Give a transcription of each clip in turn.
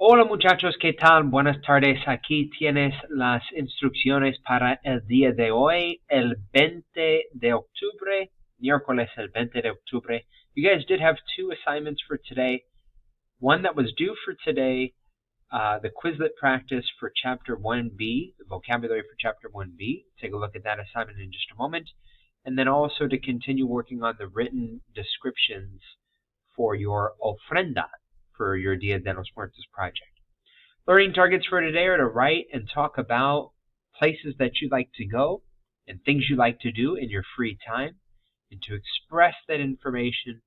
Hola muchachos, ¿qué tal? Buenas tardes. Aquí tienes las instrucciones para el día de hoy, el 20 de octubre, miércoles el 20 de octubre. You guys did have two assignments for today. One that was due for today, the Quizlet practice for Chapter 1B, the vocabulary for Chapter 1B. Take a look at that assignment in just a moment. And then also to continue working on the written descriptions for your ofrenda, for your Dia de los Muertos project. Learning targets for today are to write and talk about places that you like to go and things you like to do in your free time, and to express that information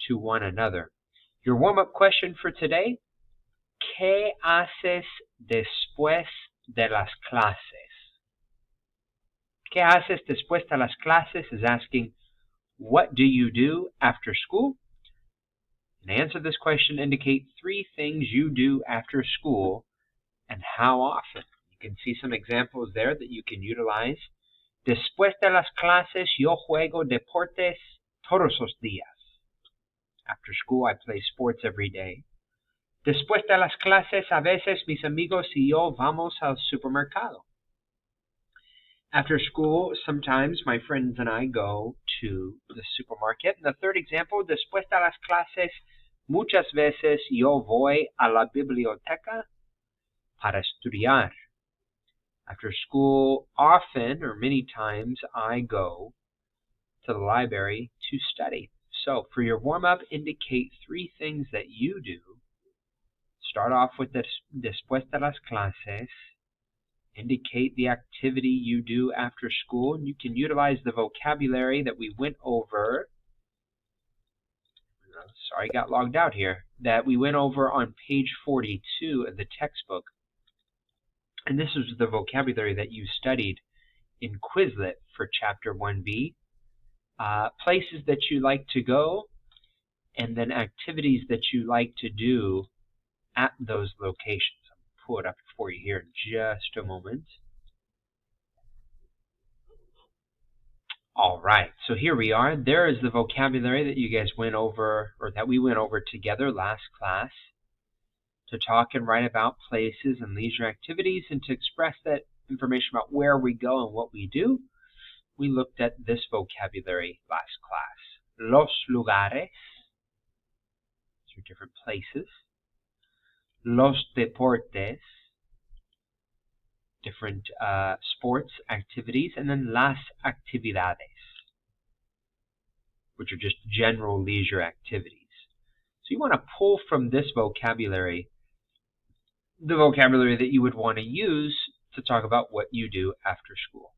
to one another. Your warm-up question for today: ¿Qué haces después de las clases? ¿Qué haces después de las clases is asking, what do you do after school? And to answer this question, indicate three things you do after school and how often. You can see some examples there that you can utilize. Después de las clases, yo juego deportes todos los días. After school, I play sports every day. Después de las clases, a veces mis amigos y yo vamos al supermercado. After school, sometimes my friends and I go to the supermarket. And the third example, después de las clases, muchas veces yo voy a la biblioteca para estudiar. After school, often or many times, I go to the library to study. So for your warm-up, indicate three things that you do. Start off with después de las clases. Indicate the activity you do after school. And you can utilize the vocabulary that we went over. Sorry, I got logged out here. That we went over on page 42 of the textbook. And this is the vocabulary that you studied in Quizlet for Chapter 1B. Places that you like to go, and then activities that you like to do at those locations. I'll pull it up for you here in just a moment. All right, so here we are. There is the vocabulary that you guys went over, or that we went over together last class, to talk and write about places and leisure activities, and to express that information about where we go and what we do. We looked at this vocabulary last class. Los lugares, these are different places. Los deportes, different sports activities. And then las actividades, which are just general leisure activities. So you want to pull from this vocabulary the vocabulary that you would want to use to talk about what you do after school.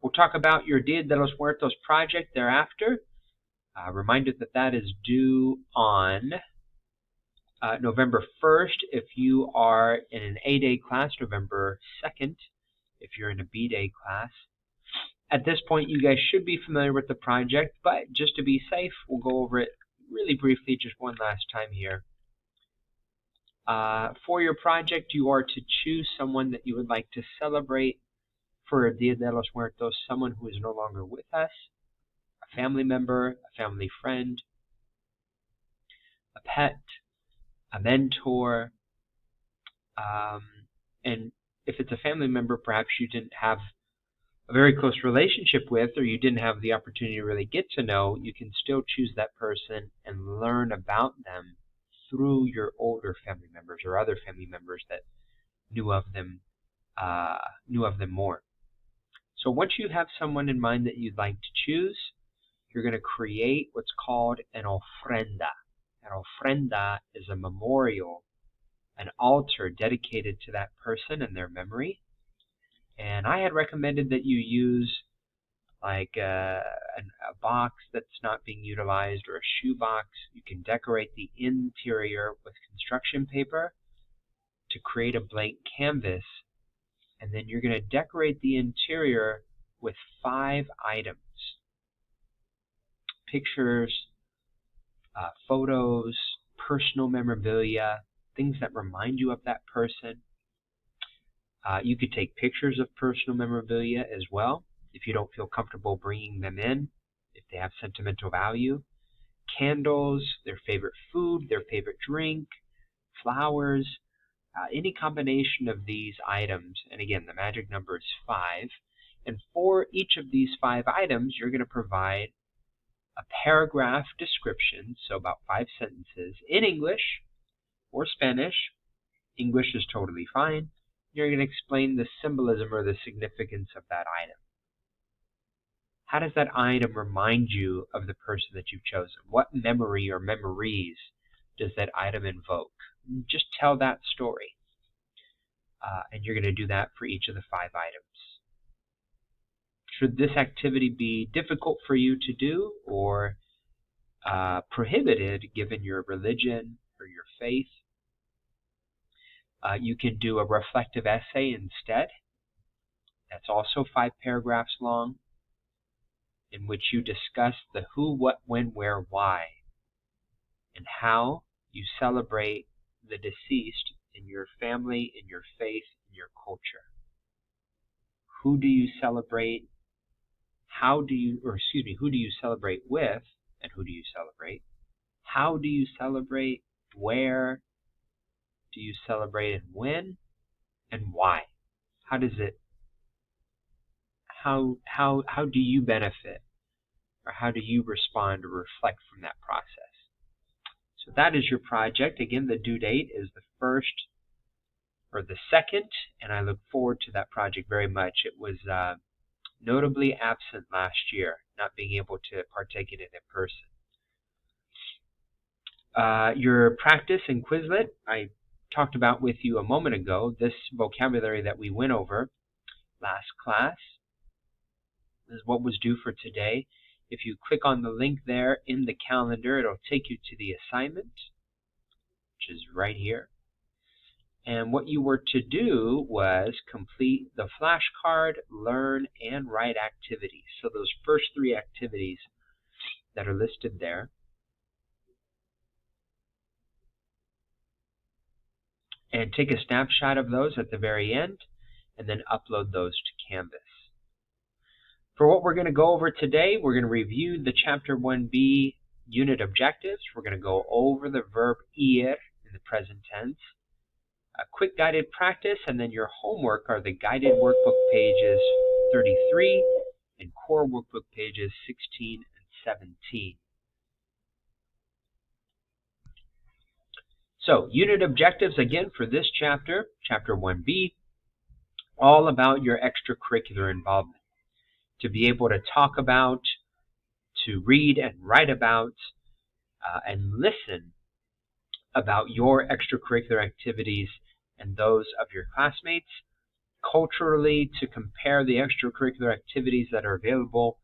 We'll talk about your Dia de los Muertos project thereafter. Reminder that that is due on November 1st if you are in an A-Day class, November 2nd if you're in a B-Day class. At this point, you guys should be familiar with the project, but just to be safe, we'll go over it really briefly just one last time here. For your project, you are to choose someone that you would like to celebrate for Dia de los Muertos, someone who is no longer with us, a family member, a family friend, a pet, a mentor, and if it's a family member perhaps you didn't have a very close relationship with, or you didn't have the opportunity to really get to know, you can still choose that person and learn about them through your older family members or other family members that knew of them more. So once you have someone in mind that you'd like to choose, you're going to create what's called an ofrenda. An ofrenda is a memorial, an altar dedicated to that person and their memory. And I had recommended that you use like a box that's not being utilized, or a shoebox. You can decorate the interior with construction paper to create a blank canvas. And then you're going to decorate the interior with 5 items. Pictures, photos, personal memorabilia, things that remind you of that person. You could take pictures of personal memorabilia as well if you don't feel comfortable bringing them in, if they have sentimental value. Candles, their favorite food, their favorite drink, flowers, any combination of these items. And again, the magic number is 5. And for each of these 5 items, you're going to provide a paragraph description, so about 5 sentences, in English or Spanish. English is totally fine. You're going to explain the symbolism or the significance of that item. How does that item remind you of the person that you've chosen? What memory or memories does that item invoke? Just tell that story. And you're going to do that for each of the 5 items. Should this activity be difficult for you to do or prohibited given your religion or your faith, you can do a reflective essay instead. That's also 5 paragraphs long, in which you discuss the who, what, when, where, why, and how you celebrate the deceased in your family, in your faith, in your culture. Who do you celebrate? Who do you celebrate with, and who do you celebrate? How do you celebrate? Where do you celebrate, and when, and why? How do you benefit, or how do you respond or reflect from that process? So that is your project. Again, the due date is the 1st or the 2nd, and I look forward to that project very much. It was notably absent last year, not being able to partake in it in person. Your practice and Quizlet, I talked about with you a moment ago. This vocabulary that we went over last class is what was due for today. If you click on the link there in the calendar, it'll take you to the assignment, which is right here. And what you were to do was complete the flashcard, learn, and write activities. So those first 3 activities that are listed there. And take a snapshot of those at the very end, and then upload those to Canvas. For what we're going to go over today, we're going to review the Chapter 1B unit objectives. We're going to go over the verb ir in the present tense. A quick guided practice, and then your homework are the guided workbook pages 33 and core workbook pages 16 and 17. So, unit objectives again for this chapter, Chapter 1B, all about your extracurricular involvement. To be able to talk about, to read and write about, and listen about your extracurricular activities and those of your classmates. Culturally, to compare the extracurricular activities that are available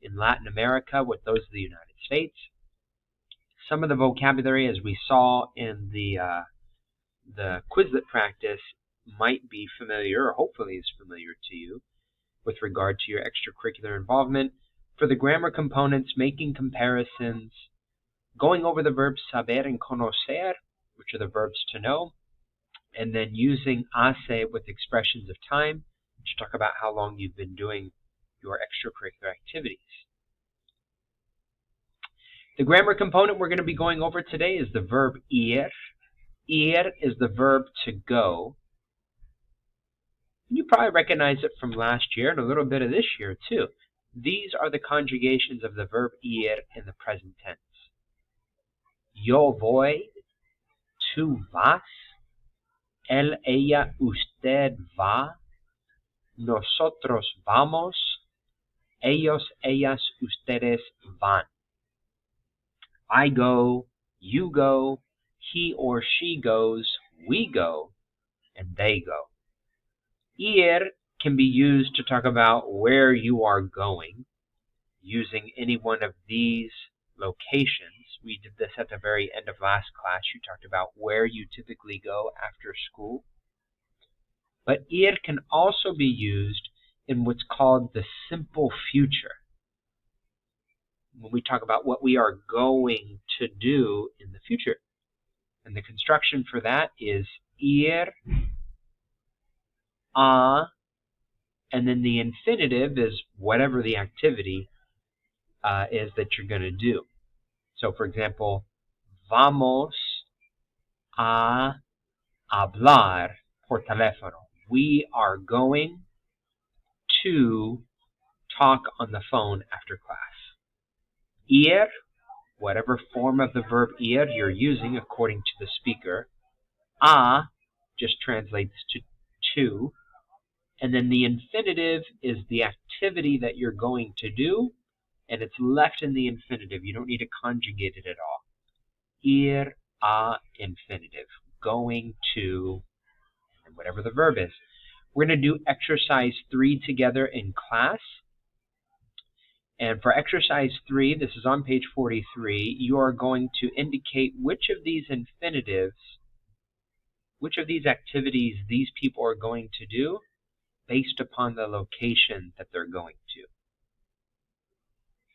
in Latin America with those of the United States. Some of the vocabulary, as we saw in the Quizlet practice, might be familiar, or hopefully is familiar to you, with regard to your extracurricular involvement. For the grammar components, making comparisons, going over the verbs saber and conocer, which are the verbs to know, and then using hace with expressions of time to talk about how long you've been doing your extracurricular activities. The grammar component we're going to be going over today is the verb ir. Ir is the verb to go. You probably recognize it from last year and a little bit of this year too. These are the conjugations of the verb ir in the present tense. Yo voy, tú vas, él, ella, usted va, nosotros vamos, ellos, ellas, ustedes van. I go, you go, he or she goes, we go, and they go. Ir can be used to talk about where you are going, using any one of these locations. We did this at the very end of last class. You talked about where you typically go after school. But ir can also be used in what's called the simple future, when we talk about what we are going to do in the future. And the construction for that is ir, a, and then the infinitive is whatever the activity is that you're going to do. So, for example, vamos a hablar por teléfono. We are going to talk on the phone after class. Ir, whatever form of the verb ir you're using according to the speaker. A just translates to. And then the infinitive is the activity that you're going to do, and it's left in the infinitive. You don't need to conjugate it at all. Ir a infinitive. Going to, and whatever the verb is. We're going to do exercise 3 together in class. And for exercise 3, this is on page 43, you are going to indicate which of these infinitives, which of these activities these people are going to do based upon the location that they're going to.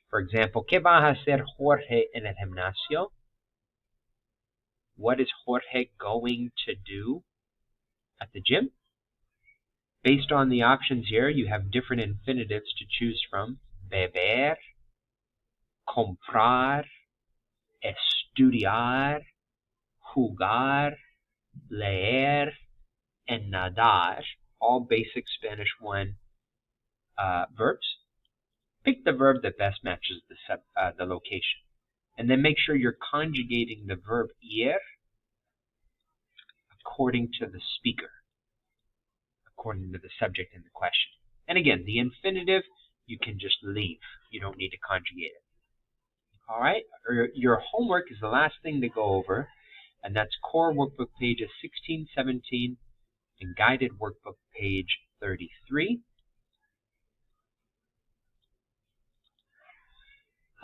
For example, ¿qué va a hacer Jorge en el gimnasio? What is Jorge going to do at the gym? Based on the options here, you have different infinitives to choose from. Beber, comprar, estudiar, jugar, leer, and nadar, all basic Spanish 1 verbs. Pick the verb that best matches the location. And then make sure you're conjugating the verb ir according to the speaker, according to the subject in the question. And again, the infinitive, you can just leave. You don't need to conjugate it. All right? Your homework is the last thing to go over, and that's core workbook pages 16, 17, and guided workbook page 33.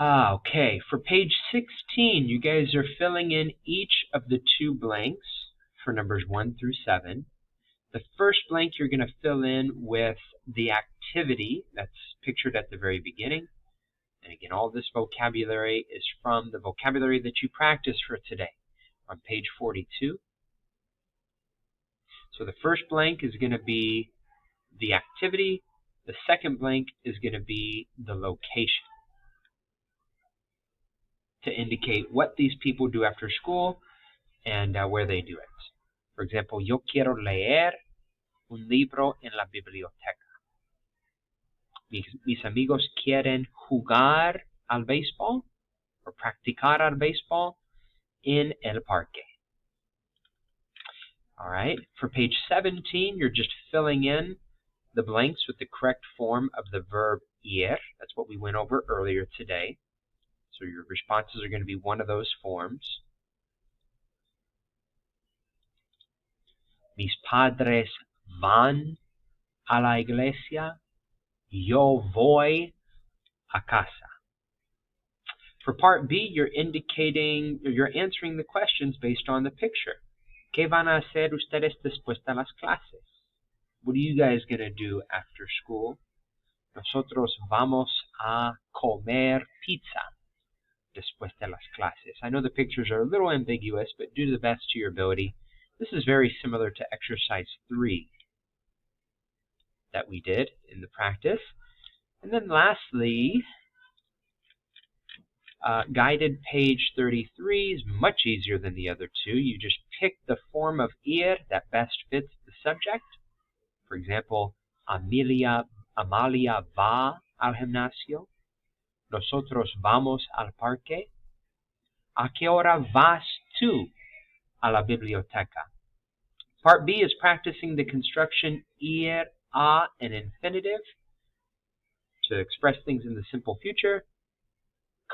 Okay, for page 16, you guys are filling in each of the 2 blanks for numbers 1 through 7. The first blank you're going to fill in with the activity that's pictured at the very beginning. And again, all this vocabulary is from the vocabulary that you practiced for today on page 42. So the first blank is going to be the activity. The second blank is going to be the location to indicate what these people do after school and where they do it. For example, yo quiero leer un libro en la biblioteca. Mis amigos quieren jugar al béisbol or practicar al béisbol en el parque. All right, for page 17, you're just filling in the blanks with the correct form of the verb ir. That's what we went over earlier today. So your responses are going to be one of those forms. Mis padres van a la iglesia. Yo voy a casa. For part B, you're answering the questions based on the picture. ¿Qué van a hacer ustedes después de las clases? What are you guys going to do after school? Nosotros vamos a comer pizza después de las clases. I know the pictures are a little ambiguous, but do the best to your ability. This is very similar to exercise 3 that we did in the practice. And then lastly, guided page 33 is much easier than the other 2. You just pick the form of ir that best fits the subject. For example, Amalia va al gimnasio. Nosotros vamos al parque. ¿A qué hora vas tú a la biblioteca? Part B is practicing the construction ir, a, and infinitive to express things in the simple future.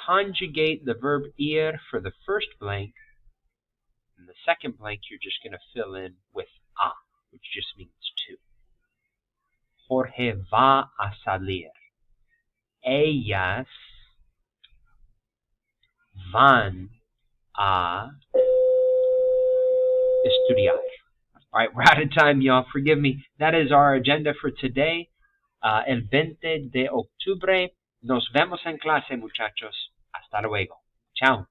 Conjugate the verb ir for the first blank. And the second blank you're just going to fill in with a, which just means to. Jorge va a salir. Ellas van a estudiar. All right, we're out of time, y'all. Forgive me. That is our agenda for today. El 20 de octubre. Nos vemos en clase, muchachos. Hasta luego. Chao.